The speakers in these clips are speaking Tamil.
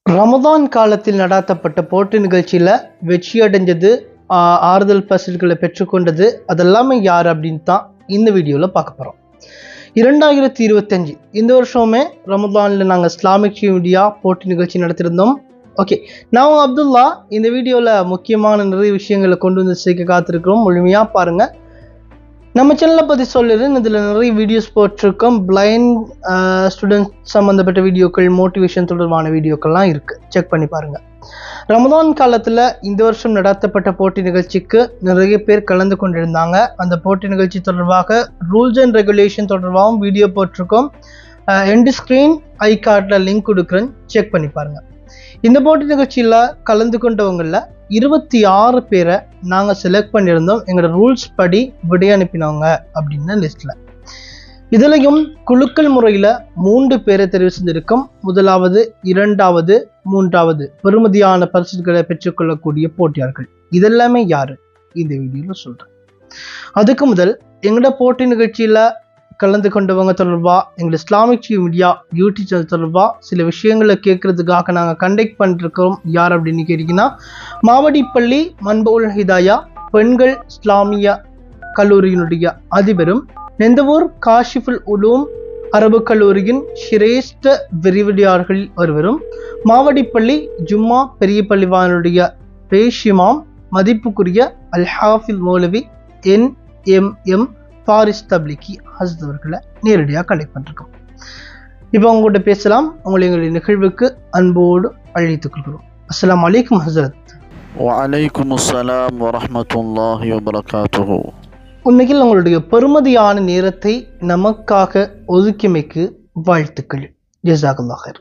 ரமதான் காலத்தில் நடாத்தப்பட்ட போட்டி நிகழ்ச்சியில் வெற்றி அடைஞ்சது, ஆறுதல் பரிசுகளை பெற்றுக்கொண்டது, அதெல்லாமே யார் அப்படின்னு தான் இந்த வீடியோவில் பார்க்க போகிறோம். 2025 இந்த வருஷமே ரமதானில் நாங்கள் இஸ்லாமிக் மீடியா போட்டி நிகழ்ச்சி நடத்தியிருந்தோம். ஓகே, நான் அப்துல்லா. இந்த வீடியோவில் முக்கியமான நிறைய விஷயங்களை கொண்டு வந்து சேர்க்க காத்திருக்கிறோம். முழுமையாக பாருங்கள். நம்ம சேனலை பற்றி சொல்லிடுறேன். இதில் நிறைய வீடியோஸ் போட்டிருக்கோம். பிளைண்ட் ஸ்டூடெண்ட்ஸ் சம்மந்தப்பட்ட வீடியோக்கள், மோட்டிவேஷன் தொடர்பான வீடியோக்கள்லாம் இருக்குது, செக் பண்ணி பாருங்கள். ரமதான் காலத்தில் இந்த வருஷம் நடத்தப்பட்ட போட்டி நிகழ்ச்சிக்கு நிறைய பேர் கலந்து கொண்டிருந்தாங்க. அந்த போட்டி நிகழ்ச்சி தொடர்பாக ரூல்ஸ் அண்ட் ரெகுலேஷன் தொடர்பாகவும் வீடியோ போட்டிருக்கோம். எண்ட் ஸ்க்ரீன் ஐ கார்டில் லிங்க் கொடுக்குறேன், செக் பண்ணி பாருங்கள். இந்த போட்டி நிகழ்ச்சியில் கலந்து கொண்டவங்களில் 26 பேரை நாங்கள் செலக்ட் பண்ணியிருந்தோம். எங்களோட ரூல்ஸ் படி விடை அனுப்பினவங்க அப்படின்னு லிஸ்ட்டில். இதுலையும் குழுக்கள் முறையில் 3 பேரை தெரிவு செஞ்சிருக்கோம். முதலாவது, 2வது, 3வது பெறுமதியான பரிசுகளை பெற்றுக்கொள்ளக்கூடிய போட்டியாளர்கள். இதெல்லாமே யாரு இந்த வீடியோவில் சொல்கிறேன். அதுக்கு முதல் எங்களோட போட்டி நிகழ்ச்சியில் கலந்து கொண்டவங்க தொடர்பாக எங்கள் இஸ்லாமிக் மீடியா யூடியூப் சேனல் தொடர்பாக சில விஷயங்களை கேட்கறதுக்காக நாங்கள் கண்டக்ட் பண்ணிருக்கிறோம். யார் அப்படின்னு கேட்டிங்கன்னா, மாவடிப்பள்ளி மன்புல் ஹிதாயா பெண்கள் இஸ்லாமிய கல்லூரியினுடைய அதிபரும், நெந்தவூர் காஷிஃபுல் உலூம் அரபு கல்லூரியின் சிரேஷ்ட விரிவடியாளர்களில் ஒருவரும், மாவடிப்பள்ளி ஜும்மா பெரிய பள்ளிவானுடைய பேஷிமாம் மதிப்புக்குரிய அல்ஹாஃபில் மௌலவி NMM பாரிஸ் தப்லிகி ஹசரத் அவர்களை நேரடியாக கனெக்ட் பண்ணிருக்கோம். இப்போ உங்கள்கிட்ட பேசலாம். உங்களை எங்களுடைய நிகழ்வுக்கு அன்போடு அழைத்துக் கொள்கிறோம். அஸ்ஸலாமு அலைக்கும் ஹசரத். வலைக்கும் அஸ்ஸலாம் வரஹ்மத்துல்லாஹி வபரகாத்துஹு. உண்மையில் உங்களுடைய பெருமதியான நேரத்தை நமக்காக ஒதுக்கியமைக்கு வாழ்த்துக்கள். ஜஸாக்கல்லாஹ் ஹைர்.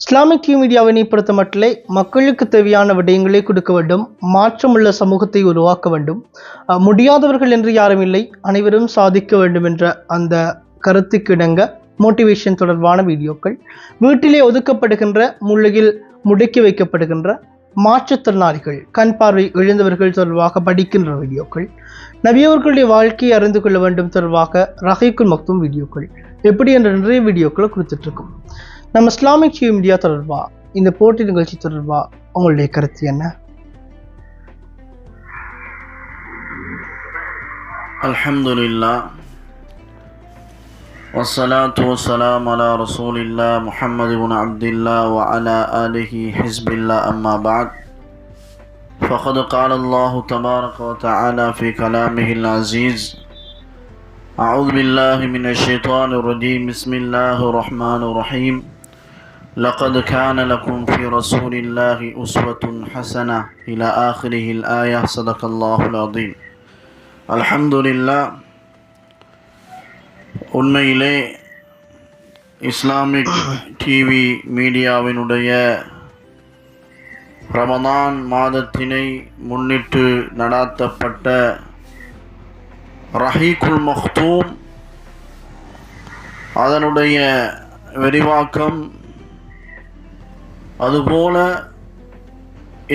இஸ்லாமிக் மீடியாவினை பொறுத்த மட்டிலே மக்களுக்கு தேவையான விடயங்களை கொடுக்க வேண்டும், மாற்றமுள்ள சமூகத்தை உருவாக்க வேண்டும். முடியாதவர்கள் என்று யாரும் இல்லை, அனைவரும் சாதிக்க வேண்டும் என்ற அந்த கருத்துக்கு இணங்க மோட்டிவேஷன் தொடர்பான வீடியோக்கள், வீட்டிலே ஒதுக்கப்படுகின்ற மூலையில் முடக்கி வைக்கப்படுகின்ற மாற்றுத்திறனாளிகள், கண் பார்வை இழந்தவர்கள் தொடர்பாக படிக்கின்ற வீடியோக்கள், நபியவர்களுடைய வாழ்க்கையை அறிந்து கொள்ள வேண்டும் தொடர்பாக ரஹீக்குல் மக்தூம் வீடியோக்கள், எப்படி என்ற நிறைய வீடியோக்களை கொடுத்துட்டு இருக்கோம். நம்ம இஸ்லாமிக் மீடியா தொடர்பா இந்த போட்டி நிகழ்ச்சி தொடர்பா உங்களுடைய கருத்து என்ன? அல்ஹம்துலில்லாஹ் வஸ்ஸலாத்து வஸ்ஸலாமு அலா ரசூலில்லாஹ் முஹம்மது இப்னு அப்துல்லாஹ் வ அலா ஆலிஹி ஹிஸ்பில்லாஹ். அம்மா பஅத். ஃபகத் قال الله تبارك وتعالى في كلامه العزيز أعوذ بالله من الشيطان الرجيم بسم الله الرحمن الرحيم لقد كان لكم في رسول الله أسوة حسنة إلى آخره الآية. صدق الله العظيم. الحمد لله. உண்மையிலே இஸ்லாமிக் டிவி மீடியாவினுடைய ரமதான் மாதத்தினை முன்னிட்டு நடாத்தப்பட்ட ரஹீக்குல் மக்தூம், அதனுடைய விரிவாக்கம், அதுபோல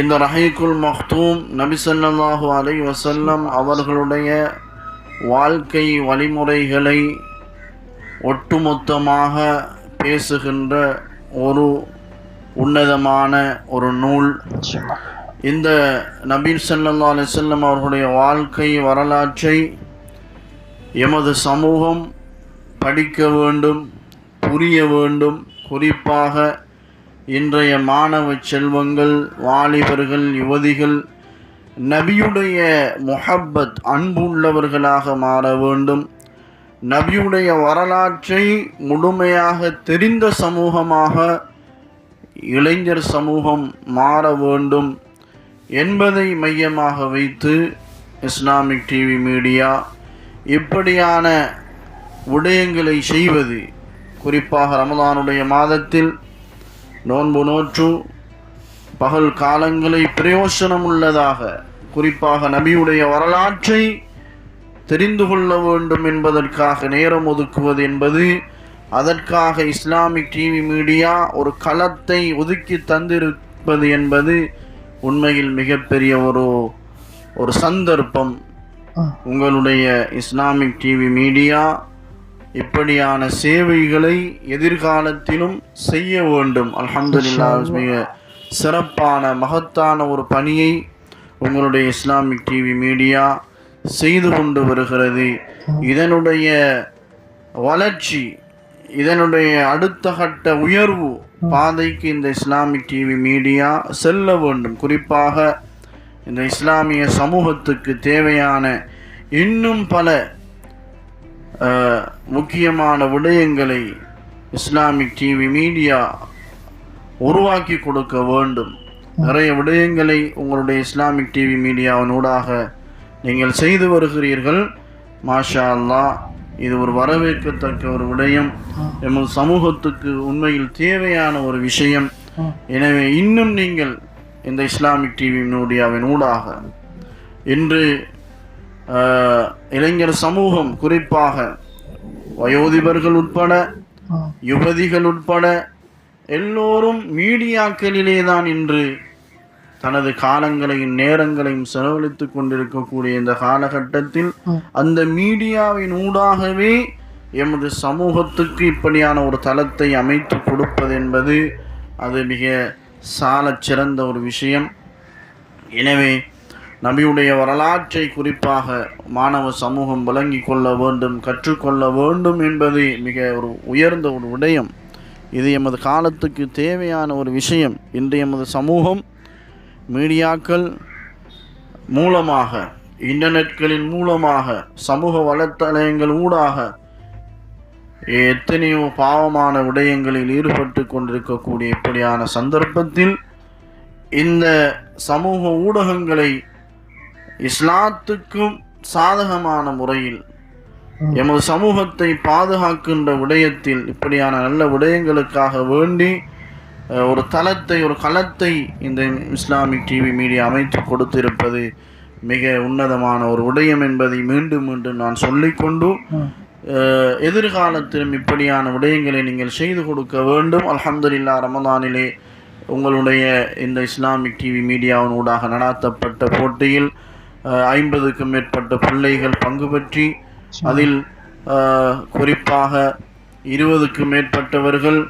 இந்த ரஹீக்குல் மக்தூம் நபி ஸல்லல்லாஹு அலைஹி வஸல்லம் அவர்களுடைய வாழ்க்கை வழிமுறைகளை ஒட்டுமொத்தமாக பேசுகின்ற ஒரு உன்னதமான ஒரு நூல். இந்த நபி ஸல்லல்லாஹு அலைஹி வஸல்லம் அவர்களுடைய வாழ்க்கை வரலாற்றை எமது சமூகம் படிக்க வேண்டும், புரிய வேண்டும். குறிப்பாக இன்றைய மாணவ செல்வங்கள், வாலிபர்கள், யுவதிகள் நபியுடைய முஹப்பத், அன்பு உள்ளவர்களாக மாற வேண்டும். நபியுடைய வரலாற்றை முழுமையாக தெரிந்த சமூகமாக இளைஞர் சமூகம் மாற வேண்டும் என்பதை மையமாக வைத்து இஸ்லாமிக் டிவி மீடியா இப்படியான விடயங்களை செய்வது, குறிப்பாக ரமதானுடைய மாதத்தில் நோன்பு நோற்று பகல் காலங்களை பிரயோசனம் உள்ளதாக, குறிப்பாக நபியுடைய வரலாற்றை தெரிந்து கொள்ள வேண்டும் என்பதற்காக நேரம் ஒதுக்குவது என்பது, அதற்காக இஸ்லாமிக் டிவி மீடியா ஒரு களத்தை ஒதுக்கி தந்திருப்பது என்பது உண்மையில் மிகப்பெரிய ஒரு சந்தர்ப்பம். உங்களுடைய இஸ்லாமிக் டிவி மீடியா இப்படியான சேவைகளை எதிர்காலத்திலும் செய்ய வேண்டும். அல்ஹம்துலில்லாஹ், மிக சிறப்பான மகத்தான ஒரு பணியை உங்களுடைய இஸ்லாமிக் டிவி மீடியா செய்து கொண்டு வருகிறது. இதனுடைய வளர்ச்சி, இதனுடைய அடுத்த கட்ட உயர்வு பாதைக்கு இந்த இஸ்லாமிக் டிவி மீடியா செல்ல வேண்டும். குறிப்பாக இந்த இஸ்லாமிய சமூகத்துக்கு தேவையான இன்னும் பல முக்கியமான விடயங்களை இஸ்லாமிக் டிவி மீடியா உருவாக்கி கொடுக்க வேண்டும். நிறைய விடயங்களை உங்களுடைய இஸ்லாமிக் டிவி மீடியாவினூடாக நீங்கள் செய்து வருகிறீர்கள். மாஷா அல்லாஹ், இது ஒரு வரவேற்கத்தக்க ஒரு விடயம், எமது சமூகத்துக்கு உண்மையில் தேவையான ஒரு விஷயம். எனவே இன்னும் நீங்கள் இந்த இஸ்லாமிக் டிவி மீடியாவின் ஊடாக இன்று இளைஞர் சமூகம், குறிப்பாக வயோதிபர்கள் உட்பட யுவதிகள் உட்பட எல்லோரும் மீடியாக்களிலே தான் இன்று தனது காலங்களையும் நேரங்களையும் செலவழித்து கொண்டிருக்கக்கூடிய இந்த காலகட்டத்தில் அந்த மீடியாவின் ஊடாகவே எமது சமூகத்துக்கு இப்படியான ஒரு தளத்தை அமைத்து கொடுப்பது என்பது அது மிக சாலச் சிறந்த ஒரு விஷயம். எனவே நபியுடைய வரலாற்றை குறிப்பாக மாணவ சமூகம் விளங்கி கொள்ள வேண்டும், கற்றுக்கொள்ள வேண்டும் என்பது மிக ஒரு உயர்ந்த ஒரு விடயம். இது எமது காலத்துக்கு தேவையான ஒரு விஷயம். இன்று எமது சமூகம் மீடியாக்கள் மூலமாக, இன்டர்நெட்களின் மூலமாக, சமூக வலைத்தளங்கள் ஊடாக எத்தனையோ பாவமான விடயங்களில் ஈடுபட்டு கொண்டிருக்கக்கூடிய இப்படியான சந்தர்ப்பத்தில் இந்த சமூக ஊடகங்களை இஸ்லாத்துக்கும் சாதகமான முறையில் எமது சமூகத்தை பாதுகாக்கின்ற விடயத்தில் இப்படியான நல்ல விடயங்களுக்காக வேண்டி ஒரு தளத்தை, ஒரு களத்தை இந்த இஸ்லாமிக் டிவி மீடியா அமைத்து கொடுத்திருப்பது மிக உன்னதமான ஒரு விடயம் என்பதை மீண்டும் மீண்டும் நான் சொல்லிக்கொண்டு, எதிர்காலத்திலும் இப்படியான விடயங்களை நீங்கள் செய்து கொடுக்க வேண்டும். அல்ஹம்துலில்லாஹ், ரமதானிலே உங்களுடைய இந்த இஸ்லாமிக் டிவி மீடியாவின் ஊடாக நடாத்தப்பட்ட போட்டியில் 50க்கும் மேற்பட்ட பிள்ளைகள் பங்கு பெற்றி அதில் குறிப்பாக 20க்கும் மேற்பட்டவர்கள்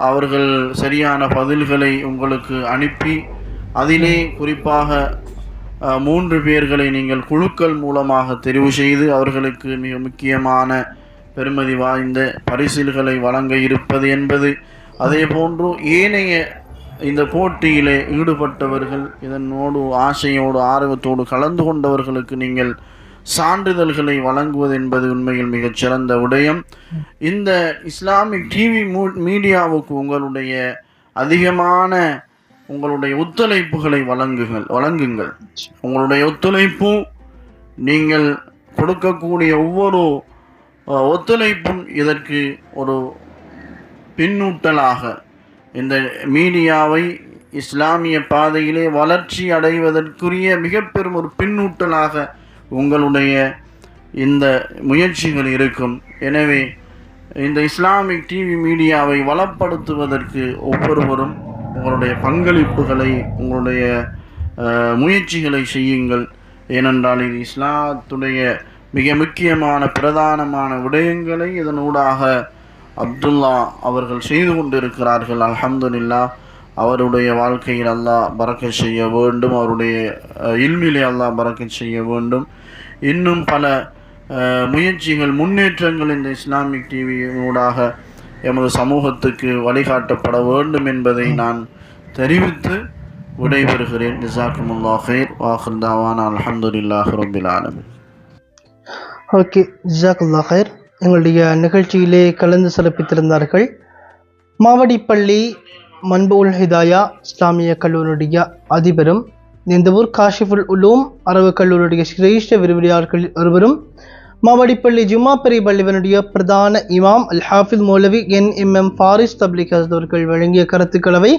அவர்கள் சரியான பதில்களை உங்களுக்கு அனுப்பி, அதிலே குறிப்பாக 3 பேர்களை நீங்கள் குழுக்கள் மூலமாக தெரிவு செய்து அவர்களுக்கு மிக முக்கியமான பெருமதி வாய்ந்த பரிசில்களை வழங்க இருப்பது என்பது, அதே போன்று ஏனைய இந்த போட்டியிலே ஈடுபட்டவர்கள், இதனோடு ஆசையோடு ஆர்வத்தோடு கலந்து கொண்டவர்களுக்கு நீங்கள் சான்றிதழ்களை வழங்குவது என்பது உண்மையில் மிகச்சிறந்த விடயம். இந்த இஸ்லாமிக் டிவி மீடியாவுக்கு உங்களுடைய அதிகமான உங்களுடைய ஒத்துழைப்புகளை வழங்குங்கள். உங்களுடைய ஒத்துழைப்பு, நீங்கள் கொடுக்கக்கூடிய ஒவ்வொரு ஒத்துழைப்பும் இதற்கு ஒரு பின்னூட்டலாக இந்த மீடியாவை இஸ்லாமிய பாதையிலே வளர்ச்சி அடைவதற்குரிய மிக பெரும் ஒரு பின்னூட்டலாக உங்களுடைய இந்த முயற்சிகள் இருக்கும். எனவே இந்த இஸ்லாமிக் டிவி மீடியாவை வளப்படுத்துவதற்கு ஒவ்வொருவரும் உங்களுடைய பங்களிப்புகளை, உங்களுடைய முயற்சிகளை செய்யுங்கள். ஏனென்றால் இது இஸ்லாத்துடைய மிக முக்கியமான பிரதானமான விடயங்களை இதனூடாக அப்துல்லா அவர்கள் செய்து கொண்டிருக்கிறார்கள். அல்ஹம்துலில்லாஹ், அவருடைய வாழ்க்கையில் அல்லாஹ் பரக்கத் செய்ய வேண்டும், அவருடைய இல்மிலே அல்லாஹ் பரக்கத் செய்ய வேண்டும். இன்னும் பல முயற்சிகள், முன்னேற்றங்கள் இந்த இஸ்லாமிக் டிவியூடாக எமது சமூகத்துக்கு வழிகாட்டப்பட வேண்டும் என்பதை நான் தெரிவித்து விடைபெறுகிறேன். ஜஸாக்குமுல்லாஹ் ஹைர். வாஹிர் தஅவானா அல்ஹம்துலில்லாஹி ரப்பில் ஆலமீன். ஓகே, ஜஸாக்குல்லாஹ் ஹைர். எங்களுடைய நிகழ்ச்சியிலே கலந்து சிறப்பித்திருந்தார்கள் மாவடிப்பள்ளி மன்புல் ஹிதாயா இஸ்லாமிய கல்லூரியுடைய அதிபரும், இந்த ஊர் காஷிஃபுல் உலூம் அரபு கல்லூரியுடைய சிரேஷ்ட விரிவுரையாளர்கள் ஒருவரும், மாவடிப்பள்ளி ஜும்மா பெரிய பள்ளிவனுடைய பிரதான இமாம் அல் ஹாஃபிஸ் மௌலவி NMM ஃபாரிஸ் தப்லீக் அவர்கள் வழங்கிய கருத்துக்களவை.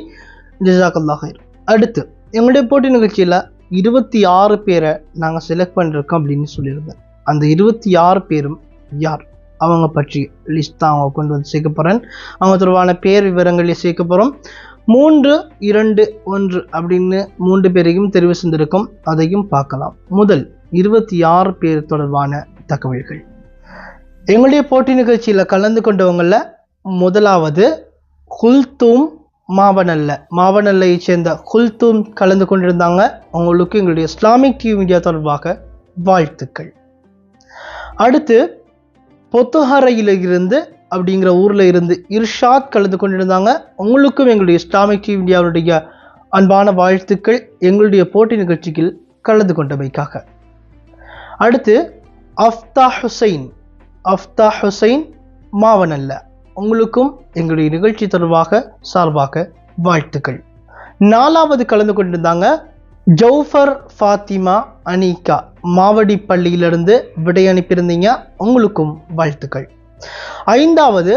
ஜஸாக்கல்லாஹ் ஹைர். அடுத்து எங்களுடைய போட்டி நிகழ்ச்சியில் 26 பேரை நாங்கள் செலக்ட் பண்ணியிருக்கோம் அப்படின்னு சொல்லியிருந்தேன். அந்த 26 பேரும் யார், அவங்க பற்றி லிஸ்ட் தான் அவங்க கொண்டு வந்து சேர்க்க போகிறேன். அவங்க தொடர்பான பேர் விவரங்களை சேர்க்க போகிறோம். 3, 2, 1 அப்படின்னு 3 பேரையும் தெரிவு செய்திருக்கோம். அதையும் பார்க்கலாம். முதல் 26 பேர் தொடர்பான தகவல்கள். எங்களுடைய போட்டி நிகழ்ச்சியில் கலந்து கொண்டவங்கள முதலாவது குல்தூம் மாவனல்லையை சேர்ந்த குல்தூம் கலந்து கொண்டிருந்தாங்க. அவங்களுக்கு எங்களுடைய இஸ்லாமிக் டிவி மீடியா தொடர்பாக வாழ்த்துக்கள். அடுத்து பொத்துஹரையில் இருந்து அப்படிங்கிற ஊரில் இருந்து இர்ஷாத் கலந்து கொண்டிருந்தாங்க. உங்களுக்கும் எங்களுடைய இஸ்லாமிக் டிவி மீடியாவுடைய அன்பான வாழ்த்துக்கள் எங்களுடைய போட்டி நிகழ்ச்சியில் கலந்து கொண்டமைக்காக. அடுத்து அஃப்தா ஹுசைன் மாவனல்ல, உங்களுக்கும் எங்களுடைய நிகழ்ச்சி தொடர்பாக சார்பாக வாழ்த்துக்கள். நாலாவது கலந்து கொண்டிருந்தாங்க ஜௌஃபர் ஃபாத்திமா அனிகா, மாவடி பள்ளியிலிருந்து விடை அனுப்பியிருந்தீங்க. உங்களுக்கும் வாழ்த்துக்கள். ஐந்தாவது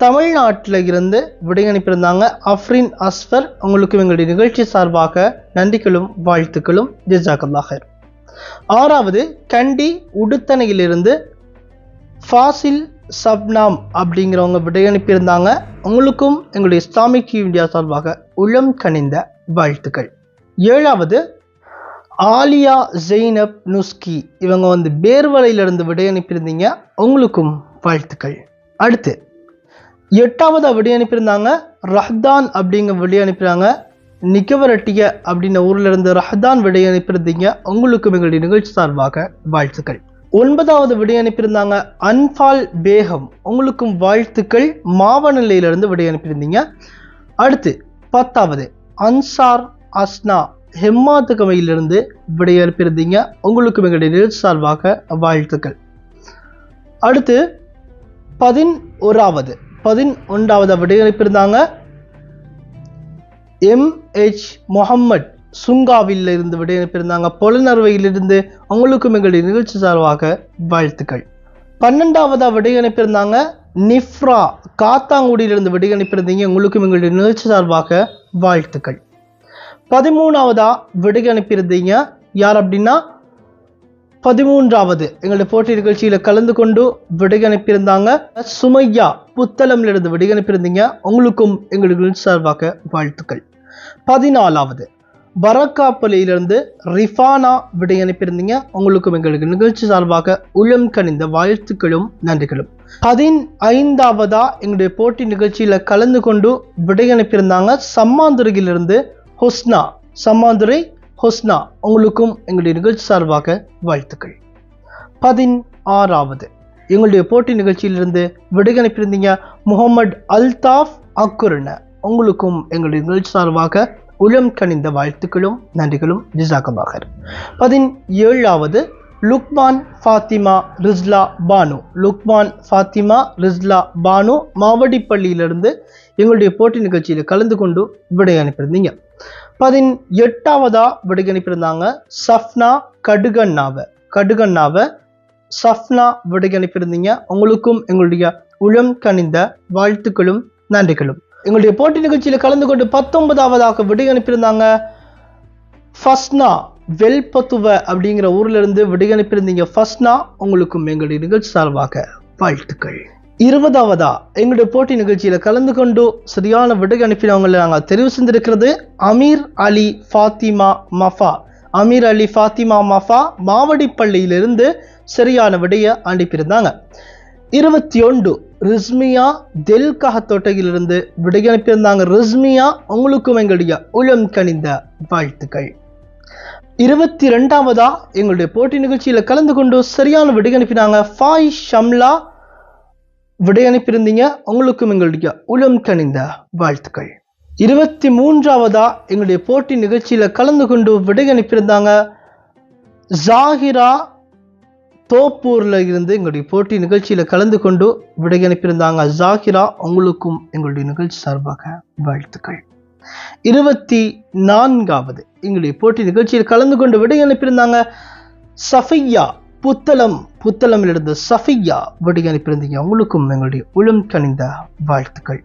தமிழ்நாட்டில் இருந்து விடை அனுப்பியிருந்தாங்க அஃப்ரின் அஸ்ஃபர், உங்களுக்கும் எங்களுடைய நிகழ்ச்சி சார்பாக நன்றிகளும் வாழ்த்துக்களும், ஜஸாக்கல்லாஹ் ஹைர். ஆறாவது கண்டி உடுத்தணையிலிருந்து ஃபாசில் சப்னாம் அப்படிங்கிறவங்க விடை அனுப்பியிருந்தாங்க. உங்களுக்கும் எங்களுடைய இஸ்லாமிக் டிவி இந்தியா சார்பாக உளம் கனிந்த வாழ்த்துக்கள். ஏழாவது ஆலியா ஜெய்னப் நுஸ்கி, இவங்க பேர்வலையிலிருந்து விடை அனுப்பியிருந்தீங்க. உங்களுக்கும் வாழ்த்துக்கள். அடுத்து எட்டாவது விடை அனுப்பியிருந்தாங்க ரஹ்தான் அப்படிங்க விடை அனுப்பினாங்க. நிக்கவரட்டிய அப்படின்ன ஊர்ல இருந்து ரஹ்தான் விடை அனுப்பியிருந்தீங்க. உங்களுக்கும் எங்களுடைய நிகழ்ச்சி சார்பாக வாழ்த்துக்கள். ஒன்பதாவது விடை அனுப்பியிருந்தாங்க அன்பால் பேகம், உங்களுக்கும் வாழ்த்துக்கள், மாவனல்லையிலிருந்து விடை அனுப்பியிருந்தீங்க. அடுத்து பத்தாவது அன்சார் அஸ்னா ஹெம்மாத்து கமையிலிருந்து விடை அனுப்பியிருந்தீங்க. உங்களுக்கும் எங்களுடைய நிகழ்ச்சி சார்பாக வாழ்த்துக்கள். அடுத்து 11வது விடை அனுப்பியிருந்தாங்க MH முகம்மது சுங்காவில் இருந்து விடை அனுப்பியிருந்தாங்க. பொலனறுவையிலிருந்து உங்களுக்கும் எங்களுடைய நிகழ்ச்சி சார்பாக வாழ்த்துக்கள். 12வது விடை அனுப்பியிருந்தாங்க நிஃப்ரா காத்தாங்குடியிலிருந்து விடை அனுப்பியிருந்தீங்க. உங்களுக்கும் எங்களுடைய நிகழ்ச்சி சார்பாக வாழ்த்துக்கள். 13வது விடை அனுப்பியிருந்தீங்க யார் அப்படின்னா 13வது எங்களுடைய போட்டி நிகழ்ச்சியில் கலந்து கொண்டு விடை அனுப்பியிருந்தாங்க சுமையா புத்தளமிலிருந்து விடை அனுப்பியிருந்தீங்க. உங்களுக்கும் எங்களுடைய சார்பாக வாழ்த்துக்கள். 14வது பரக்காப்பள்ளியிலிருந்து ரிஃபானா விடை அனுப்பியிருந்தீங்க. உங்களுக்கும் எங்களுக்கு நிகழ்ச்சி சார்பாக உளம் கனிந்த வாழ்த்துக்களும் நன்றிகளும். 15வது எங்களுடைய போட்டி நிகழ்ச்சியில் கலந்து கொண்டு விடை அனுப்பியிருந்தாங்க சம்மாந்துறையிலிருந்து சம்மாந்துறை ஹொஸ்னா, உங்களுக்கும் எங்களுடைய நிகழ்ச்சி சார்பாக வாழ்த்துக்கள். 16வது எங்களுடைய போட்டி நிகழ்ச்சியிலிருந்து விடை அனுப்பியிருந்தீங்க முகமது அல்தாஃப் அக்குர்ன, உங்களுக்கும் எங்களுடைய நிகழ்ச்சி சார்பாக உளம் கனிந்த வாழ்த்துக்களும் நன்றிகளும், ஜஸாக்கல்லாஹ் ஹைர். 17வது லுக்மான் ஃபாத்திமா ரிஸ்லா பானு மாவடிப்பள்ளியிலிருந்து எங்களுடைய போட்டி நிகழ்ச்சியில் கலந்து கொண்டு விடை அனுப்பியிருந்தீங்க. 18வது விடை அனுப்பியிருந்தாங்க சஃப்னா கடுகண்ணாவை சஃப்னா விடை அனுப்பியிருந்தீங்க. உங்களுக்கும் எங்களுடைய உளம் கனிந்த வாழ்த்துக்களும் நன்றிகளும். எங்களுடைய போட்டி நிகழ்ச்சியில் கலந்து கொண்டு 19வது விடை அனுப்பியிருந்தாங்க ஃபஸ்னா வெல்பத்துவ அப்படிங்கிற ஊர்ல இருந்து விடை அனுப்பியிருந்தீங்க. ஃபஸ்னா, உங்களுக்கும் எங்களுடைய நிகழ்ச்சி சார்பாக வாழ்த்துக்கள். 20வது எங்களுடைய போட்டி நிகழ்ச்சியில் கலந்து கொண்டு சரியான விடை அனுப்பினவங்களை நாங்கள் தெரிவு செய்திருக்கிறது அமீர் அலி ஃபாத்திமா மஃபா மாவடிப்பள்ளியிலிருந்து சரியான விடையை அனுப்பியிருந்தாங்க. 21 ரிஸ்மியா தெல்கஹத்தோட்டையிலிருந்து விடை அனுப்பியிருந்தாங்க. ரிஸ்மியா, உங்களுக்கும் எங்களுடைய உளம் கனிந்த வாழ்த்துக்கள். 22வது எங்களுடைய போட்டி நிகழ்ச்சியில் கலந்து கொண்டு சரியான விடை அனுப்பினாங்க ஃபாய் ஷம்லா விடை அனுப்பியிருந்தீங்க. உங்களுக்கும் எங்களுடைய உளம் கனிந்த வாழ்த்துக்கள். 23வது எங்களுடைய போட்டி நிகழ்ச்சியில் கலந்து கொண்டு விடை அனுப்பியிருந்தாங்க ஜாகிரா தோப்பூர்ல இருந்து எங்களுடைய போட்டி நிகழ்ச்சியில் கலந்து கொண்டு விடை அனுப்பியிருந்தாங்க. ஜாகிரா, உங்களுக்கும் எங்களுடைய நிகழ்ச்சி சார்பாக வாழ்த்துக்கள். 24வது எங்களுடைய போட்டி நிகழ்ச்சியில் கலந்து கொண்டு விடை அனுப்பியிருந்தாங்க சஃபியா புத்தளமிலிருந்து சஃபியா விடை அனுப்பியிருந்தீங்க. உங்களுக்கும் எங்களுடைய உளம் கனிந்த வாழ்த்துக்கள்.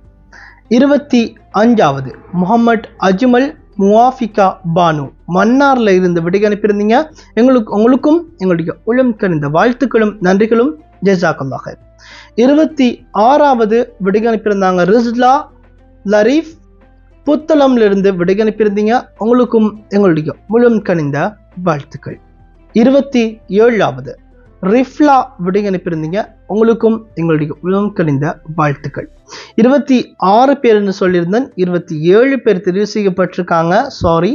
25வது முகமது அஜ்மல் முவாஃபிகா பானு மன்னார்ல இருந்து விடை அனுப்பியிருந்தீங்க. உங்களுக்கும் எங்களுடைய உளம் கனிந்த வாழ்த்துக்களும் நன்றிகளும், ஜஸாக்கல்லாஹ் ஹைர். 26வது விடை அனுப்பியிருந்தாங்க ரிஸ்லா லரீஃப் புத்தளம்ல இருந்து விடை அனுப்பியிருந்தீங்க. உங்களுக்கும் எங்களுடைய உளம் கனிந்த வாழ்த்துக்கள். 27வது ரிஃப்லா விடை அனுப்பியிருந்தீங்க. உங்களுக்கும் எங்களுடைய உளம் கனிந்த வாழ்த்துக்கள். 26 பேர்னு சொல்லியிருந்தேன், 27 பேர் தெரிவு செய்யப்பட்டிருக்காங்க. சாரி,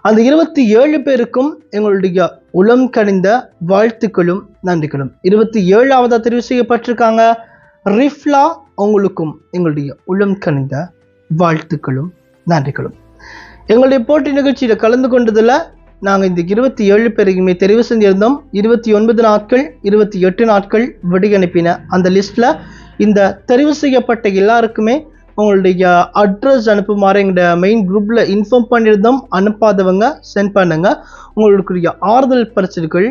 அந்த 27 பேருக்கும் எங்களுடைய உளம் கனிந்த வாழ்த்துக்களும் நன்றிகளும். 27ஆவதா தெரிவு செய்யப்பட்டிருக்காங்க ரிஃப்லா. உங்களுக்கும் எங்களுடைய உளம் கனிந்த வாழ்த்துக்களும் நன்றிகளும். எங்களுடைய போட்டி நிகழ்ச்சியில் கலந்து கொண்டதில் நாங்கள் இந்த 27 பேரையுமே தெரிவு செஞ்சிருந்தோம். 29 நாட்கள் 28 நாட்கள் விடை அனுப்பின. அந்த லிஸ்ட்டில் இந்த தெரிவு செய்யப்பட்ட எல்லாருக்குமே உங்களுடைய அட்ரஸ் அனுப்புமாறு எங்களுடைய மெயின் குரூப்பில் இன்ஃபார்ம் பண்ணியிருந்தோம். அனுப்பாதவங்க சென்ட் பண்ணுங்க. உங்களுக்குரிய ஆறுதல் பரிசுகள்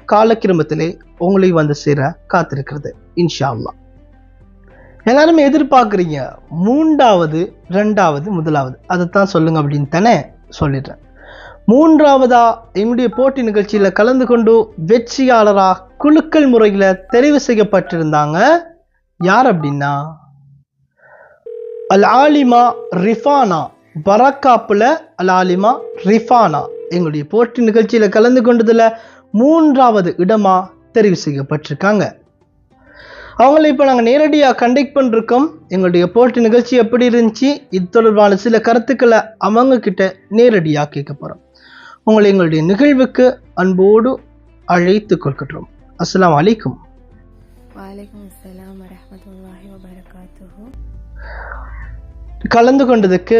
காலக்கிரமத்திலே உங்களை வந்து சேர காத்திருக்கிறது இன்ஷா அல்லாஹ். எல்லாருமே எதிர்பார்க்குறீங்க 3வது 2வது 1வது அதைத்தான் சொல்லுங்க அப்படின்னு தானே சொல்லிடுறேன். 3ஆவதா என்னுடைய போட்டி நிகழ்ச்சியில் கலந்து கொண்டு வெற்றியாளராக குலுக்கல் முறையில் தெரிவு செய்யப்பட்டிருந்தாங்க. யார் அப்படின்னா அல் ஆலிமா ரிஃபானா. பரக்காப்புல அல் ஆலிமா ரிஃபானா எங்களுடைய போட்டி நிகழ்ச்சியில் கலந்து கொண்டதில் 3வது இடமா தெரிவு செய்யப்பட்டிருக்காங்க. அவங்கள இப்போ நாங்கள் நேரடியாக கண்டக்ட் பண்ணிருக்கோம். எங்களுடைய போட்டி நிகழ்ச்சி எப்படி இருந்துச்சு, இது தொடர்பான சில கருத்துக்களை அவங்க கிட்ட நேரடியாக கேட்க போகிறோம். உங்களை எங்களுடைய நிகழ்வுக்கு அன்போடு அழைத்து கொள்கிறோம். அஸ்ஸலாமு அலைக்கும். வலைக்கும் அஸ்ஸலாம் வரஹ்மத்துல்லாஹி வபரகாத்துஹு. கலந்து கொண்டதுக்கு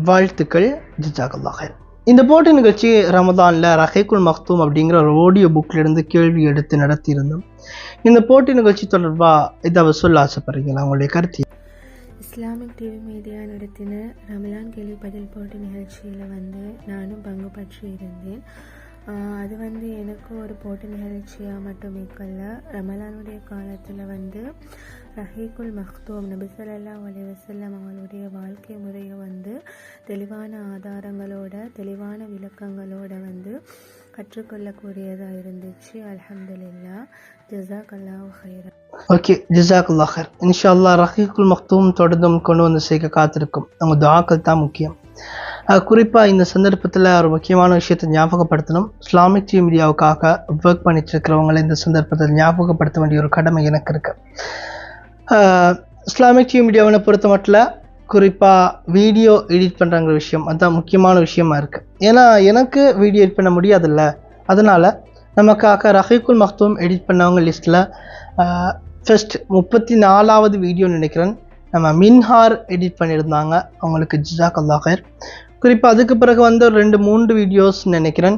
வாழ்த்துக்கள். ஜஸாக்கல்லாஹ் ஹைர். இந்த போட்டி நிகழ்ச்சி ரமதானில் ரஹீக்குல் மக்தூம் அப்படிங்கிற ஒரு ஆடியோ புக்கிலிருந்து கேள்வி எடுத்து நடத்தியிருந்தோம். இந்த போட்டி நிகழ்ச்சி தொடர்பாக ஏதாவது சொல்ல ஆசைப்படுறீங்களா? உங்களுடைய கருத்து? இஸ்லாமிக் டிவி மீடியா நடத்தின ரமலான் கேள்வி பதில் போட்டி நிகழ்ச்சியில் நானும் பங்கு பற்றி இருந்தேன். அது எனக்கு ஒரு போட்டி நிகழ்ச்சியாக மட்டும் இருக்கல, ரமலானுடைய காலத்தில் ரஹீக்குல் மக்தூம் நபி ஸல்லல்லாஹு அலைஹி வஸல்லம் அவங்களுடைய வாழ்க்கை முறையை தெளிவான ஆதாரங்களோட தெளிவான விளக்கங்களோட கற்றுக்கொள்ளக்கூடியதாக இருந்துச்சு. அல்ஹம்துலில்லாஹ். ஜஸாக்கல்லாஹு ஹைரன். ஓகே, ஜஸாக்கல்லாஹ் ஹைர். இன்ஷா அல்லாஹ் ரஹீக்குல் மக்தூம் தொடர்ந்தும் கொண்டு வந்து சேர்க்க காத்திருக்கும். அவங்க துஆக்கள் தான் முக்கியம். குறிப்பாக இந்த சந்தர்ப்பத்தில் ஒரு முக்கியமான விஷயத்தை ஞாபகப்படுத்தணும். இஸ்லாமிக் டிவி மீடியாவுக்காக ஒர்க் பண்ணிட்டு இருக்கிறவங்களை இந்த சந்தர்ப்பத்தில் ஞாபகப்படுத்த வேண்டிய ஒரு கடமை எனக்கு இருக்கு. இஸ்லாமிக் டிவி மீடியாவை பொறுத்த மட்டும் குறிப்பாக வீடியோ எடிட் பண்ணுறாங்கிற விஷயம் அதுதான் முக்கியமான விஷயமா இருக்குது. ஏன்னா எனக்கு வீடியோ எடிட் பண்ண முடியாதுல்ல, அதனால் நமக்காக ரஹீக்குல் மக்தூம் எடிட் பண்ணவங்க லிஸ்ட்டில் ஃபர்ஸ்ட் 34வது வீடியோ நினைக்கிறேன் நம்ம மின்ஹார் எடிட் பண்ணியிருந்தாங்க. அவங்களுக்கு ஜஸாக்கல்லாஹ் ஹைர். குறிப்பாக அதுக்கு பிறகு ஒரு 2-3 வீடியோஸ் நினைக்கிறேன்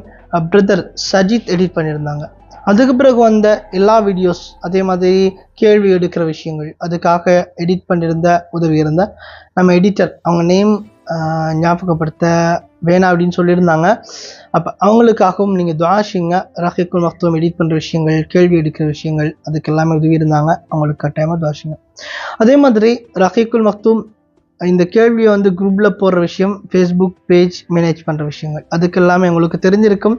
பிரதர் சஜித் எடிட் பண்ணியிருந்தாங்க. அதுக்கு பிறகு எல்லா வீடியோஸ் அதே மாதிரி கேள்வி எடுக்கிற விஷயங்கள் அதுக்காக எடிட் பண்ணியிருந்த உதவி இருந்த நம்ம எடிட்டர் அவங்க நேம் ஞாபகப்படுத்த வேணாம் அப்படின்னு சொல்லியிருந்தாங்க. அப்போ அவங்களுக்காகவும் நீங்கள் துஆஷிங்க. ரஹீக்குல் மக்தூம் எடிட் பண்ணுற விஷயங்கள் கேள்வி எடுக்கிற விஷயங்கள் அதுக்கு எல்லாமே உதவி இருந்தாங்க. அவங்களுக்கு கட்டாயமாக துஆஷிங்க. அதே மாதிரி ரஹீக்குல் மக்தூம் இந்த கேள்வியை குரூப்பில் போடுற விஷயம், ஃபேஸ்புக் பேஜ் மேனேஜ் பண்ணுற விஷயங்கள் அதுக்கு எல்லாமே உங்களுக்கு தெரிஞ்சிருக்கும்.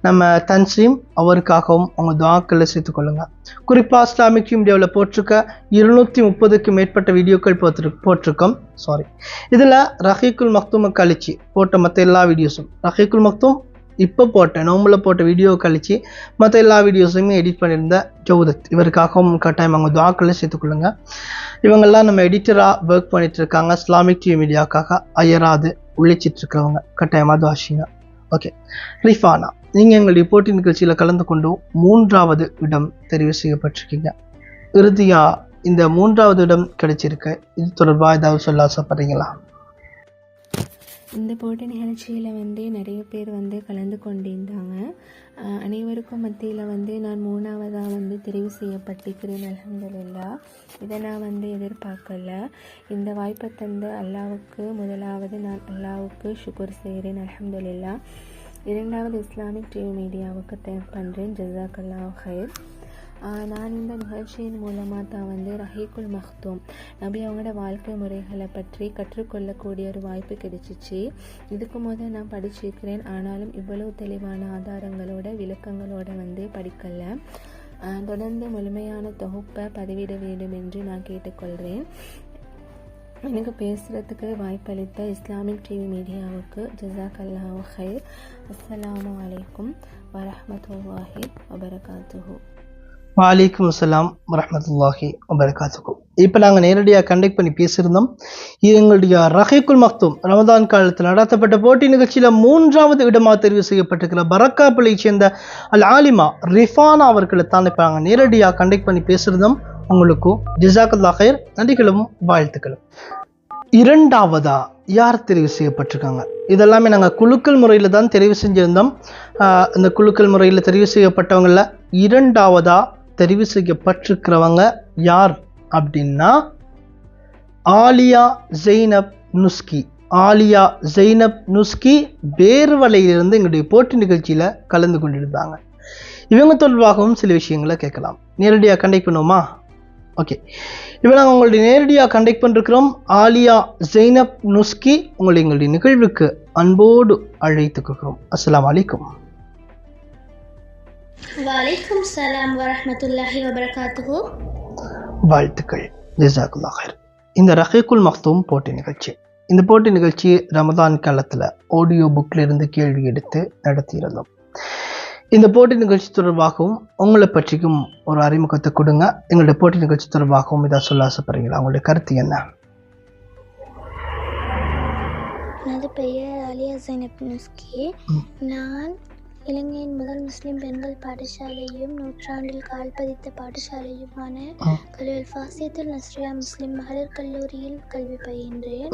நம்ம தன்சீம் அவருக்காகவும் அவங்க துஆக்களை சேர்த்துக்கொள்ளுங்க. குறிப்பாக இஸ்லாமிக் மீடியாவில் போட்டிருக்க 230க்கு மேற்பட்ட வீடியோக்கள் போட்டிருக்கோம். சாரி, இதில் ரஹீக்குல் மக்தூமை கழிச்சு போட்ட மற்ற எல்லா வீடியோஸும் ரஹீக்குல் மக்தூம் இப்போ போட்ட நோம்பில் போட்ட வீடியோ கழிச்சு மற்ற எல்லா வீடியோஸுமே எடிட் பண்ணியிருந்த ஜவுதத் இவருக்காகவும் கட்டாயம் அவங்க துஆக்களை சேர்த்துக்கொள்ளுங்க. இவங்கெல்லாம் நம்ம எடிட்டராக ஒர்க் பண்ணிட்டு இருக்காங்க. இஸ்லாமிக் டிவி மீடியாவுக்காக அயராது உழைச்சிட்டு இருக்கிறவங்க கட்டாயமாக துஆஷிங்க. ஓகே, ரிஃபானா, நீங்கள் எங்களுடைய போட்டி நிகழ்ச்சியில் கலந்து கொண்டு 3வது இடம் தெரிவு செய்யப்பட்டிருக்கீங்க. இறுதியாக இந்த 3வது இடம் கிடைச்சிருக்கு. இது தொடர்பாக ஏதாவது சொல்ல ஆசைப்படுறீங்களா? இந்த போட்டி நிகழ்ச்சியில் நிறைய பேர் கலந்து கொண்டிருந்தாங்க. அனைவருக்கும் மத்தியில் நான் 3ஆவதாக தெரிவு செய்யப்பட்டிருக்கிறேன். அல்ஹம்துலில்லாஹ். இதை நான் எதிர்பார்க்கல. இந்த வாய்ப்பை தந்த அல்லாவுக்கு முதலாவது நான் அல்லாவுக்கு ஷுக்ர் செய்கிறேன். அல்ஹம்துலில்லாஹ். 2வது இஸ்லாமிக் டிவி மீடியாவுக்கு தேங்க் பண்ணுறேன். ஜஸாக்கல்லாஹு ஹைர். நான் இந்த நிகழ்ச்சியின் மூலமாக தான் ரஹீக்குல் மக்தூம் நபி அவங்களோட வாழ்க்கை முறைகளை பற்றி கற்றுக்கொள்ளக்கூடிய ஒரு வாய்ப்பு கிடைச்சிச்சு. இதுக்கு முதல் நான் படிச்சிருக்கிறேன், ஆனாலும் இவ்வளவு தெளிவான ஆதாரங்களோட விளக்கங்களோட படிக்கலை. தொடர்ந்து முழுமையான தொகுப்பை பதிவிட வேண்டும் என்று நான் கேட்டுக்கொள்கிறேன். எனக்கு பேசுகிறதுக்கு வாய்ப்பளித்த இஸ்லாமிக் டிவி மீடியாவுக்கு ஜஸாக்கல்லாஹு ஹைர். அஸ்ஸலாமு அலைக்கும் வரஹ்மத்துல்லாஹி வபரகாத்துஹு. வலைக்கும் அஸ்ஸலாம் வரஹ்மத்துல்லாஹி வபரகாத்துஹு. இப்போ நாங்கள் நேரடியாக கண்டக்ட் பண்ணி பேசியிருந்தோம். இது எங்களுடைய ரஹீக்குல் மக்தூம் ரமதான் காலத்தில் நடத்தப்பட்ட போட்டி நிகழ்ச்சியில் 3வது இடமாக தெரிவு செய்யப்பட்டிருக்கிற பரக்காப்பிளை சேர்ந்த அல் ஆலிமா ரிஃபானா அவர்களை தான் இப்போ நாங்கள் நேரடியாக கண்டக்ட் பண்ணி பேசியிருந்தோம். உங்களுக்கும் ஜஸாக்கல்லாஹ் ஹைர், நன்றிகளும் வாழ்த்துக்களும். 2வதா யார் தெரிவு செய்யப்பட்டிருக்காங்க? இதெல்லாமே நாங்கள் குலுக்கல் முறையில் தான் தெரிவு செஞ்சுருந்தோம். இந்த குலுக்கல் முறையில் தெரிவு செய்யப்பட்டவங்கள 2வதா தெரிவு செய்யப்பட்டிருக்கிறவங்க யார் அப்படின்னா ஆலியா ஜெய்னப் நுஸ்கி. ஆலியா ஜெய்னப் நுஸ்கி பேர்வலையிலிருந்து எங்களுடைய போட்டி நிகழ்ச்சியில் கலந்து கொண்டிருந்தாங்க. இவங்க தொடர்பாகவும் சில விஷயங்களை கேட்கலாம். நேரடியாக கண்டக்ட் பண்ணுவோமா? ஓகே, இப்போ நாங்கள் உங்களுடைய நேரடியாக கண்டக்ட் பண்ணிருக்கிறோம். ஆலியா ஜெய்னப் நுஸ்கி உங்களை எங்களுடைய நிகழ்வுக்கு அன்போடு அழைத்துக்கிறோம். அஸ்ஸலாமு அலைக்கும். வலைக்கும் சலாம் வரஹ்மத்துல்லாஹி வபரகாத்துஹு. வாழ்த்துக்கள், ஜஸாக்கல்லாஹ் ஹைர். இந்த ரஹீக்குல் மக்தூம் போட்டி நிகழ்ச்சி, இந்த போட்டி நிகழ்ச்சி ரமதான் காலத்தில் ஆடியோ புக்கில் இருந்து கேள்வி எடுத்து நடத்தியிருந்தோம். இந்த போட்டி நிகழ்ச்சி தொடர்பாகவும் உங்களை பற்றிக்கும் ஒரு அறிமுகத்தை கொடுங்க. எங்களுடைய போட்டி நிகழ்ச்சி தொடர்பாகவும் இதை சொல்ல ஆசைப்படுறீங்களா? உங்களுடைய கருத்து என்ன? எனது பெயர் ஆலியா ஜெய்னப் நுஸ்கி. நான் இலங்கையின் முதல் முஸ்லிம் பெண்கள் பாடசாலையும் நூற்றாண்டில் கால் பதித்த பாடசாலையுமான கல்லூரி ஃபாசியத்துல் நஸ்ரியா முஸ்லிம் மகளிர் கல்லூரியில் கல்வி பயின்றேன்.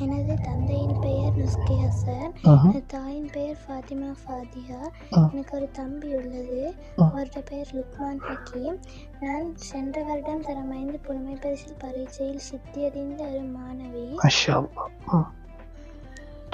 எனது தந்தையின் பெயர் நுஸ்கி ஹசன், எனது தாயின் பெயர் ஃபாத்திமா ஃபாதிஹா. எனக்கு ஒரு தம்பி உள்ளது, அவருடைய பெயர் லுக்மான் ஹக்கீம். நான் சென்ற வருடம் தரம் 5 புலமை பரிசில் பரீட்சையில் சித்தியடைந்த ஒரு மாணவி.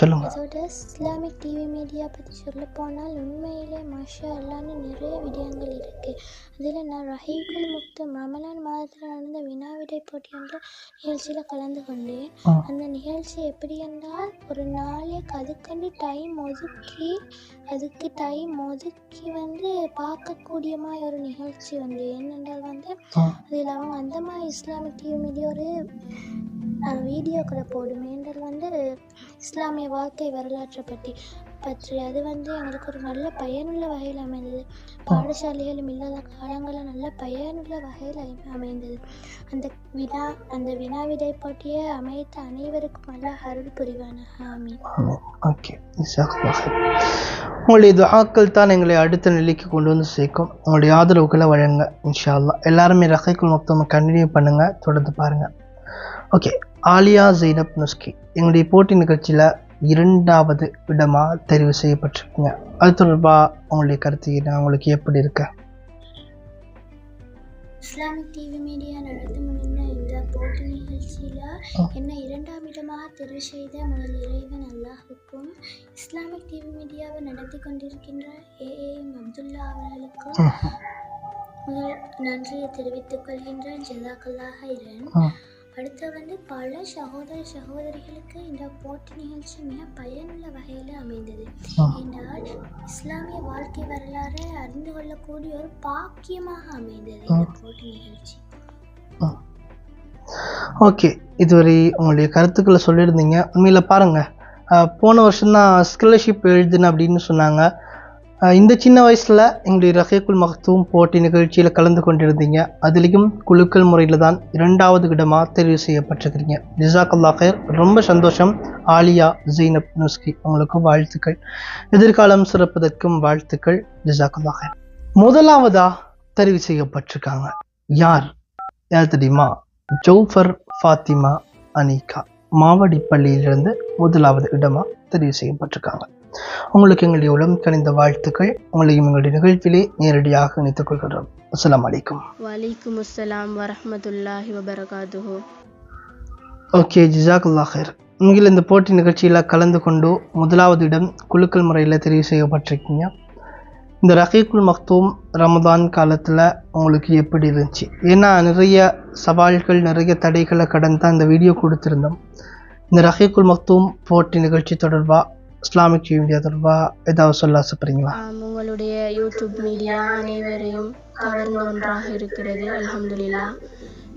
அதோட இஸ்லாமிக் டிவி மீடியா பற்றி சொல்ல போனால் உண்மையிலே மாஷா அல்லான்னு நிறைய விடயங்கள் இருக்கு. அதில் நான் ரஹீக்குல் மக்தூம் ரமலான் மாதத்தில் நடந்த வினாவிடை போட்டி என்ற நிகழ்ச்சியில் கலந்து கொண்டேன். அந்த நிகழ்ச்சி எப்படி என்றால் ஒரு நாளைக்கு அதுக்கு டைம் ஒதுக்கி வந்து பார்க்கக்கூடியமாய் ஒரு நிகழ்ச்சி வந்து என்னென்றால் வந்து அதில் அவங்க அந்த மாதிரி இஸ்லாமிக் டிவி மீடியா ஒரு வீடியோக்களை போடும். என்றால் வந்து இஸ்லாமிய வாழ்க்கை வரலாற்றை பற்றி அது வந்து எங்களுக்கு ஒரு நல்ல பயனுள்ள வகையில் அமைந்தது. பாடசாலைகளும் இல்லாத காலங்களில் நல்ல பயனுள்ள வகையில் அமைந்தது. அந்த வினாவிடை போட்டியை அமைத்த அனைவருக்கும் அல்லாஹ் அருள் புரிவான. ஆமீன். ஓகே, உங்களுடைய துஆக்கள் தான் எங்களை அடுத்த நிலைக்கு கொண்டு வந்து சேர்க்கும். உங்களுடைய ஆதரவுகளை வழங்க இன்ஷா அல்லாஹ். எல்லாருமே ரஹீக்குல் மக்தூமை கண்டினியூ பண்ணுங்க, தொடர்ந்து பாருங்க. ஓகே, ஆலியா ஜெய்னப் நுஸ்கி எங்களுடைய போட்டி நிகழ்ச்சியில் 2வது இடமாக தெரிவு செய்யப்பட்டிருக்கீங்க. அது தொடர்பாக உங்களுடைய கருத்து என்ன? உங்களுக்கு எப்படி இருக்கு? இஸ்லாமிக் டிவி மீடியா நடத்தி முடிந்த இந்த போட்டி நிகழ்ச்சியில் என்னை 2ஆம் இடமாக தெரிவு செய்த முதல் இறைவன் அல்லாஹுக்கும் இஸ்லாமிக் டிவி மீடியாவை நடத்தி கொண்டிருக்கின்ற ஏஎம் அப்துல்லா அவர்களுக்கும் முதல் நன்றியை தெரிவித்துக் கொள்கின்றேன். ஜஸாக்கல்லாஹ் ஹைரன். அடுத்து வந்து பல சகோதரிகளுக்கு இந்த போட்டி நிகழ்ச்சி மிக பயனுள்ள வகையில் அமைந்தது. என்றால் இஸ்லாமிய வாழ்க்கை வரலாறு அறிந்து கொள்ளக்கூடிய ஒரு பாக்கியமாக அமைந்தது இந்த போட்டி நிகழ்ச்சி. ஓகே, இதுவரை உங்களுடைய கருத்துக்களை சொல்லியிருந்தீங்க. உண்மையில் பாருங்கள், போன வருஷம்தான் ஸ்காலர்ஷிப் எழுதுன்னு அப்படின்னு சொன்னாங்க. இந்த சின்ன வயசில் எங்களுடைய ரஹீக்குல் மக்தூம் போட்டி நிகழ்ச்சியில் கலந்து கொண்டிருந்தீங்க. அதுலேயும் குலுக்கல் முறையில் தான் 2வது இடமாக தெரிவு செய்யப்பட்டிருக்கிறீங்க. ஜஸாக்கல்லாஹ் ஹைர். ரொம்ப சந்தோஷம் ஆலியா ஜெய்னப் நுஸ்கி, உங்களுக்கு வாழ்த்துக்கள். எதிர்காலம் சிறப்பதற்கும் வாழ்த்துக்கள். ஜஸாக்கல்லாஹ் ஹைர். 1வதாக தெரிவு செய்யப்பட்டிருக்காங்க. யார் தெரியுமா? ஜௌஃபர் ஃபாத்திமா அனிகா மாவடிப்பள்ளியிலிருந்து 1வது இடமாக தெரிவு செய்யப்பட்டிருக்காங்க. உங்களுக்கு எங்களுடைய உளம் கனிந்த வாழ்த்துக்கள். உங்களையும் எங்களுடைய நிகழ்ச்சியிலே நேரடியாக இணைத்துக் கொள்கிறோம். அஸ்ஸலாமு அலைக்கும். வலைக்கும் அஸ்ஸலாம் வரஹ்மத்துல்லாஹி வபரகாத்துஹு. ஓகே, ஜஸாக்கல்லாஹ் ஹைர். உங்கள் இந்த போட்டி நிகழ்ச்சியில் கலந்து கொண்டு 1வது இடம் குலுக்கல் முறையில் தெரிவு செய்யப்பட்டிருக்கீங்க. இந்த ரஹீக்குல் மக்தூம் ரமதான் காலத்தில் உங்களுக்கு எப்படி இருந்துச்சு? ஏன்னா நிறைய சவால்கள், நிறைய தடைகளை கடந்து தான் இந்த வீடியோ கொடுத்துருந்தோம். இந்த ரஹீக்குல் மக்தூம் போட்டி நிகழ்ச்சி தொடர்பாக இஸ்லாமிக் டிவி மீடியா தொடர்பாக ஏதாவது சொல்ல ஆசைப்படுறீங்களா? உங்களுடைய யூடியூப் மீடியா அனைவரையும் கவர்ந்த ஒன்றாக இருக்கிறது. அல்ஹம்துலில்லாஹ்.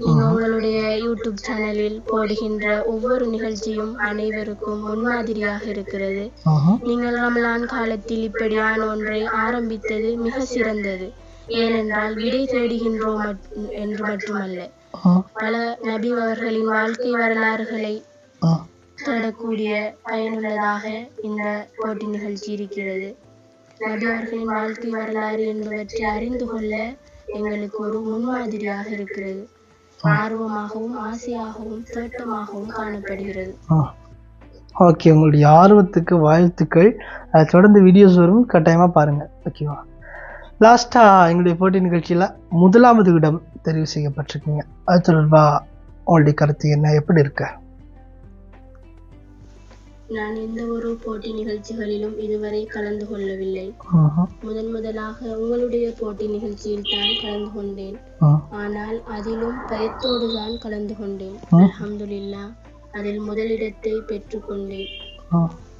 நீங்கள் உங்களுடைய யூடியூப் சேனலில் போடுகின்ற ஒவ்வொரு நிகழ்ச்சியும் அனைவருக்கும் முன்மாதிரியாக இருக்கிறது. நீங்கள் ரமலான் காலத்தில் இப்படியான ஒன்றை ஆரம்பித்தது மிக சிறந்தது. ஏனென்றால் விடை தேடுகின்றோம் என்று மட்டுமல்ல, பல நபி அவர்களின் வாழ்க்கை வரலாறுகளை தேடக்கூடிய பயனுள்ளதாக இந்த போட்டி நிகழ்ச்சி இருக்கிறது. நபி அவர்களின் வாழ்க்கை வரலாறு என்பவற்றை அறிந்து கொள்ள எங்களுக்கு ஒரு முன்மாதிரியாக இருக்கிறது. ஆர்வமாகவும் ஆசையாகவும் தேட்டமாகவும் காணப்படுகிறது. ஓகே, உங்களுடைய ஆர்வத்துக்கு வாழ்த்துக்கள். தொடர்ந்து வீடியோஸ் வரும், கட்டாயமாக பாருங்கள். ஓகேவா? லாஸ்ட்டாக எங்களுடைய போட்டி நிகழ்ச்சியில் முதலாவது இடம் தெரிவு செய்யப்பட்டிருக்கீங்க. அது தொடர்பாக உங்களுடைய கருத்து என்ன, எப்படி இருக்க? நான் எந்த ஒரு போட்டி நிகழ்ச்சிகளிலும் இதுவரை கலந்து கொள்ளவில்லை. முதலாக உங்களுடைய போட்டி நிகழ்ச்சியில் தான் கலந்து கொண்டேன். ஆனால் அதிலும் பயத்தோடு தான் கலந்து கொண்டேன். அல்ஹம்துலில்லாஹ், அதில் முதலிடத்தை பெற்றுக்கொண்டேன்.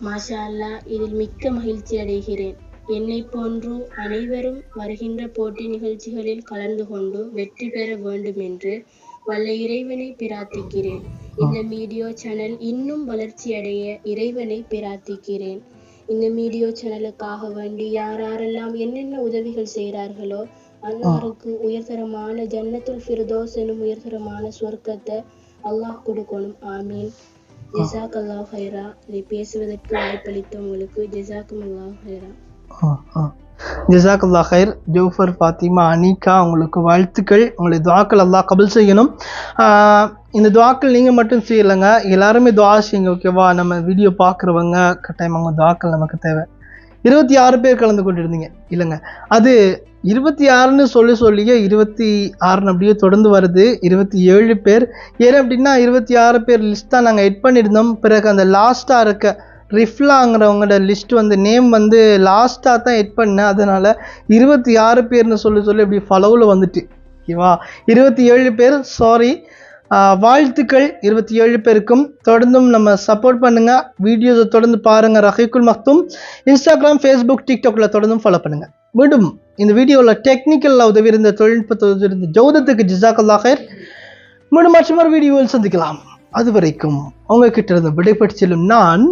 மாஷா அல்லாஹ், இதில் மிக்க மகிழ்ச்சி அடைகிறேன். என்னை போன்று அனைவரும் வருகின்ற போட்டி நிகழ்ச்சிகளில் கலந்து கொண்டு வெற்றி பெற வேண்டும் என்று வல்ல இறைவனை பிரார்த்திக்கிறேன். இந்த மீடியா சேனல் இன்னும் வளர்ச்சி அடைய இறைவனை பிரார்த்திக்கிறேன். இந்த மீடியா சேனலுக்காக வேண்டி யாரெல்லாம் என்னென்ன உதவிகள் செய்கிறார்களோ அன்னாருக்கு உயர்தரமான ஜன்னத்துல் ஃபிர்தௌஸ் எனும் உயர்தரமான சொர்க்கத்தை அல்லாஹ் கொடுக்கணும். ஆமீன். ஜஸாக் அல்லாஹ் ஹைரா. இதை பேசுவதற்கு வாய்ப்பளித்த உங்களுக்கு ஜஸாக்கும் அல்லாஹ் ஹைரா. ஜஸாக்கல்லாஹ் ஹைர். ஜோஃபர், ஃபாத்திமா, அனிகா, உங்களுக்கு வாழ்த்துக்கள். உங்களுடைய துஆக்கள் அல்லாஹ் கபூல் செய்யணும். இந்த துஆக்கள் நீங்கள் மட்டும் செய்யலைங்க, எல்லாருமே துஆ செய்யுங்க. ஓகேவா? நம்ம வீடியோ பார்க்குறவங்க கட்டாயம் அவங்க துஆக்கள் நமக்கு தேவை. 26 பேர் கலந்து கொண்டிருந்தீங்க இல்லைங்க? அது 26ன்னு சொல்லியே 26 அப்படியே தொடர்ந்து வருது. 27 பேர். ஏன் அப்படின்னா 26 பேர் லிஸ்ட் தான் நாங்கள் எட் பண்ணியிருந்தோம். பிறகு அந்த லாஸ்ட்டாக இருக்க ரிஃப்லாங்கிறவங்களோட லிஸ்ட் நேம் லாஸ்ட்டாக தான் எட் பண்ணேன். அதனால் 26 பேர்னு சொல்லி இப்படி ஃபாலோவில் வந்துட்டு. ஓகேவா? 27 பேர், சாரி. வாழ்த்துக்கள் 27 பேருக்கும். தொடர்ந்தும் நம்ம சப்போர்ட் பண்ணுங்கள். வீடியோஸை தொடர்ந்து பாருங்கள். ரஹீக்குல் மக்தூம் இன்ஸ்டாகிராம், ஃபேஸ்புக், டிக்டாக்கில் தொடர்ந்தும் ஃபாலோ பண்ணுங்கள். மீண்டும் இந்த வீடியோவில் டெக்னிக்கலில் உதவி இருந்த, தொழில்நுட்பத்தை உதவி இருந்த ஜௌதத்துக்கு ஜஸாக்கல்லாஹ் ஹைர். மீண்டும் மற்றொரு வீடியோவில் சந்திக்கலாம். அதுவரைக்கும் உங்ககிட்ட இருந்து விடைபெற்று செல்லும் நான்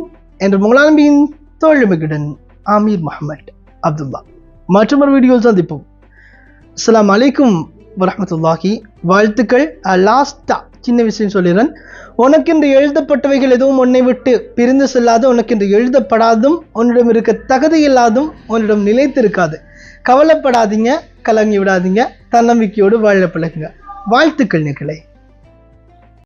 என்ற முகலாம்பியின் தோழமையுடன் ஆமீர் முஹம்மது அப்துல்லா. மற்றொரு வீடியோவில் சந்திப்போம். அஸ்ஸலாமு அலைக்கும் வரஹ்மத்துல்லாஹி. வாழ்த்துக்கள். லாஸ்ட்டாக சின்ன விஷயம் சொல்லிடுறேன். உனக்கென்று எழுதப்பட்டவைகள் எதுவும் உன்னை விட்டு பிரிந்து செல்லாது, உனக்கென்று எழுதப்படாதும் உன்னிடம் இருக்க தகுதி இல்லாதும் உன்னிடம் நிலைத்திருக்காது. கவலைப்படாதீங்க, கலங்கி விடாதீங்க, தன்னம்பிக்கையோடு வாழ பழகுங்க. வாழ்த்துக்கள் நேர்களே.